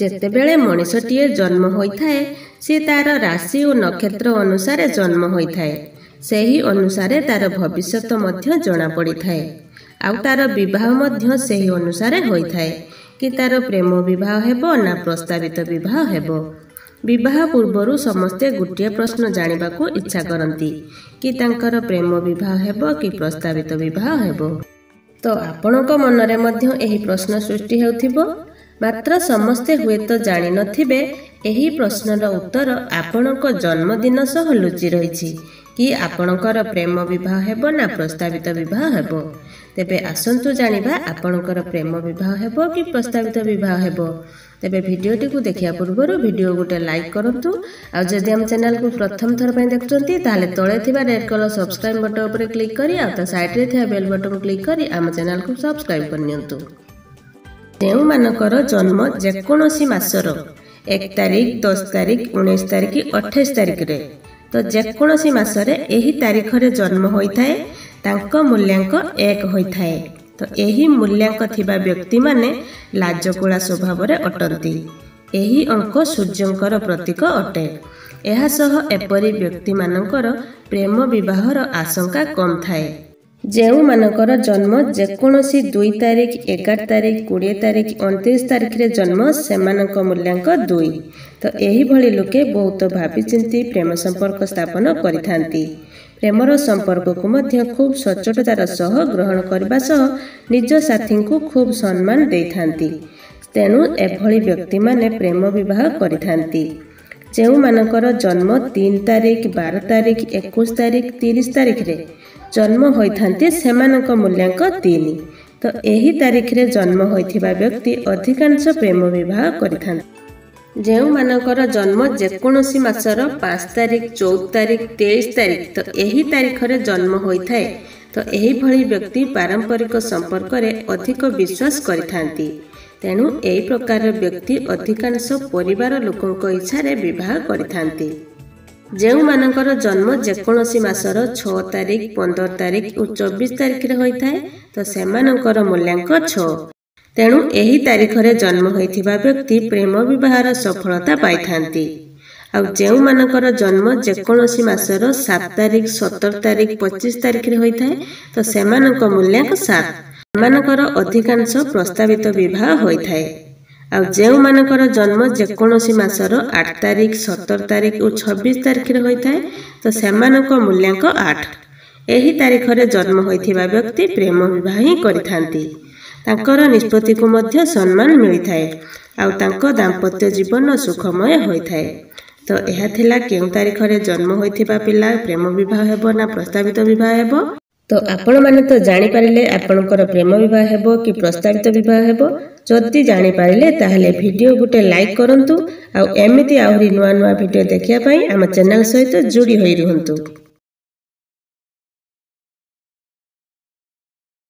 ଯେତେବେଳେ ମଣିଷଟିଏ ଜନ୍ମ ହୋଇଥାଏ ସେ ତାର ରାଶି ଓ ନକ୍ଷତ୍ର ଅନୁସାରେ ଜନ୍ମ ହୋଇଥାଏ। ସେହି ଅନୁସାରେ ତାର ଭବିଷ୍ୟତ ମଧ୍ୟ ଜଣାପଡ଼ିଥାଏ। ଆଉ ତାର ବିବାହ ମଧ୍ୟ ସେହି ଅନୁସାରେ ହୋଇଥାଏ କି ତାର ପ୍ରେମ ବିବାହ ହେବ ନା ପ୍ରସ୍ତାବିତ ବିବାହ ହେବ। ବିବାହ ପୂର୍ବରୁ ସମସ୍ତେ ଗୋଟିଏ ପ୍ରଶ୍ନ ଜାଣିବାକୁ ଇଚ୍ଛା କରନ୍ତି କି ତାଙ୍କର ପ୍ରେମ ବିବାହ ହେବ କି ପ୍ରସ୍ତାବିତ ବିବାହ ହେବ। ତ ଆପଣଙ୍କ ମନରେ ମଧ୍ୟ ଏହି ପ୍ରଶ୍ନ ସୃଷ୍ଟି ହେଉଥିବ, ମାତ୍ର ସମସ୍ତେ ହୁଏତ ଜାଣିନଥିବେ ଏହି ପ୍ରଶ୍ନର ଉତ୍ତର ଆପଣଙ୍କ ଜନ୍ମଦିନ ସହ ଲୁଚି ରହିଛି କି ଆପଣଙ୍କର ପ୍ରେମ ବିବାହ ହେବ ନା ପ୍ରସ୍ତାବିତ ବିବାହ ହେବ। ତେବେ ଆସନ୍ତୁ ଜାଣିବା ଆପଣଙ୍କର ପ୍ରେମ ବିବାହ ହେବ କି ପ୍ରସ୍ତାବିତ ବିବାହ ହେବ। ତେବେ ଭିଡ଼ିଓଟିକୁ ଦେଖିବା ପୂର୍ବରୁ ଭିଡ଼ିଓ ଗୋଟେ ଲାଇକ୍ କରନ୍ତୁ। ଆଉ ଯଦି ଆମ ଚ୍ୟାନେଲକୁ ପ୍ରଥମ ଥର ପାଇଁ ଦେଖୁଛନ୍ତି ତାହେଲେ ତଳେ ଥିବା ରେଡ୍ କଲର୍ ସବସ୍କ୍ରାଇବ୍ ବଟନ୍ ଉପରେ କ୍ଲିକ୍ କରି ଆଉ ତା ସାଇଡ଼ରେ ଥିବା ବେଲ୍ ବଟନ୍ କ୍ଲିକ୍ କରି ଆମ ଚ୍ୟାନେଲକୁ ସବସ୍କ୍ରାଇବ୍ କରିନିଅନ୍ତୁ। ଯେଉଁମାନଙ୍କର ଜନ୍ମ ଯେକୌଣସି ମାସର 1 ତାରିଖ, 10 ତାରିଖ, 19 ତାରିଖ, 28 ତାରିଖରେ, ତ ଯେକୌଣସି ମାସରେ ଏହି ତାରିଖରେ ଜନ୍ମ ହୋଇଥାଏ ତାଙ୍କ ମୂଲ୍ୟାଙ୍କ 1 ହୋଇଥାଏ। ତ ଏହି ମୂଲ୍ୟାଙ୍କ ଥିବା ବ୍ୟକ୍ତିମାନେ ଲାଜକୁଳା ସ୍ୱଭାବରେ ଅଟନ୍ତି। ଏହି ଅଙ୍କ ସୂର୍ଯ୍ୟଙ୍କର ପ୍ରତୀକ ଅଟେ। ଏହା ସହ ଏପରି ବ୍ୟକ୍ତିମାନଙ୍କର ପ୍ରେମ ବିବାହର ଆଶଙ୍କା କମ୍ ଥାଏ। ଯେଉଁମାନଙ୍କର ଜନ୍ମ ଯେକୌଣସି 2 ତାରିଖ, 11 ତାରିଖ, 20 ତାରିଖ, 29 ତାରିଖରେ ଜନ୍ମ ସେମାନଙ୍କ ମୂଲ୍ୟାଙ୍କ 2। ତ ଏହିଭଳି ଲୋକେ ବହୁତ ଭାବିଚିନ୍ତି ପ୍ରେମ ସମ୍ପର୍କ ସ୍ଥାପନ କରିଥାନ୍ତି। ପ୍ରେମର ସମ୍ପର୍କକୁ ମଧ୍ୟ ଖୁବ୍ ସଚ୍ଚୋଟତାର ସହ ଗ୍ରହଣ କରିବା ସହ ନିଜ ସାଥୀଙ୍କୁ ଖୁବ୍ ସମ୍ମାନ ଦେଇଥାନ୍ତି। ତେଣୁ ଏଭଳି ବ୍ୟକ୍ତିମାନେ ପ୍ରେମ ବିବାହ କରିଥାନ୍ତି। ଯେଉଁମାନଙ୍କର ଜନ୍ମ 3 ତାରିଖ, 12 ତାରିଖ, 21 ତାରିଖ, 30 ତାରିଖରେ ଜନ୍ମ ହୋଇଥାନ୍ତି ସେମାନଙ୍କ ମୂଲ୍ୟାଙ୍କ 3। ତ ଏହି ତାରିଖରେ ଜନ୍ମ ହୋଇଥିବା ବ୍ୟକ୍ତି ଅଧିକାଂଶ ପ୍ରେମ ବିବାହ କରିଥାନ୍ତି। ଯେଉଁମାନଙ୍କର ଜନ୍ମ ଯେକୌଣସି ମାସର 5 ତାରିଖ, 14 ତାରିଖ, 23 ତାରିଖ, ତ ଏହି ତାରିଖରେ ଜନ୍ମ ହୋଇଥାଏ ତ ଏହିଭଳି ବ୍ୟକ୍ତି ପାରମ୍ପରିକ ସମ୍ପର୍କରେ ଅଧିକ ବିଶ୍ୱାସ କରିଥାନ୍ତି। ତେଣୁ ଏହି ପ୍ରକାରର ବ୍ୟକ୍ତି ଅଧିକାଂଶ ପରିବାର ଲୋକଙ୍କ ଇଚ୍ଛାରେ ବିବାହ କରିଥାନ୍ତି। ଯେଉଁମାନଙ୍କର ଜନ୍ମ ଯେକୌଣସି ମାସର 6 ତାରିଖ, 15 ତାରିଖ ଓ 24 ତାରିଖରେ ହୋଇଥାଏ ତ ସେମାନଙ୍କର ମୂଲ୍ୟାଙ୍କ 6। ତେଣୁ ଏହି ତାରିଖରେ ଜନ୍ମ ହୋଇଥିବା ବ୍ୟକ୍ତି ପ୍ରେମ ବିବାହର ସଫଳତା ପାଇଥାନ୍ତି। ଆଉ ଯେଉଁମାନଙ୍କର ଜନ୍ମ ଯେକୌଣସି ମାସର 7 ତାରିଖ, 17 ତାରିଖ, 25 ତାରିଖରେ ହୋଇଥାଏ ତ ସେମାନଙ୍କ ମୂଲ୍ୟାଙ୍କ 7। ସେମାନଙ୍କର ଅଧିକାଂଶ ପ୍ରସ୍ତାବିତ ବିବାହ ହୋଇଥାଏ। ଆଉ ଯେଉଁମାନଙ୍କର ଜନ୍ମ ଯେକୌଣସି ମାସର 8 ତାରିଖ, 17 ତାରିଖ ଓ 26 ତାରିଖରେ ହୋଇଥାଏ ତ ସେମାନଙ୍କ ମୂଲ୍ୟାଙ୍କ 8। ଏହି ତାରିଖରେ ଜନ୍ମ ହୋଇଥିବା ବ୍ୟକ୍ତି ପ୍ରେମ ବିବାହ ହିଁ କରିଥାନ୍ତି। ତାଙ୍କର ନିଷ୍ପତ୍ତିକୁ ମଧ୍ୟ ସମ୍ମାନ ମିଳିଥାଏ ଆଉ ତାଙ୍କ ଦାମ୍ପତ୍ୟ ଜୀବନ ସୁଖମୟ ହୋଇଥାଏ। ତ ଏହା ଥିଲା କେଉଁ ତାରିଖରେ ଜନ୍ମ ହୋଇଥିବା ପିଲା ପ୍ରେମ ବିବାହ ହେବ ନା ପ୍ରସ୍ତାବିତ ବିବାହ ହେବ। ତ ଆପଣମାନେ ତ ଜାଣିପାରିଲେ ଆପଣଙ୍କର ପ୍ରେମ ବିବାହ ହେବ କି ପ୍ରସ୍ତାବିତ ବିବାହ ହେବ। ଯଦି ଜାଣିପାରିଲେ ତାହେଲେ ଭିଡ଼ିଓ ଗୋଟେ ଲାଇକ୍ କରନ୍ତୁ ଆଉ ଏମିତି ଆହୁରି ନୂଆ ନୂଆ ଭିଡ଼ିଓ ଦେଖିବା ପାଇଁ ଆମ ଚ୍ୟାନେଲ ସହିତ ଯୋଡ଼ି ହୋଇ ରୁହନ୍ତୁ।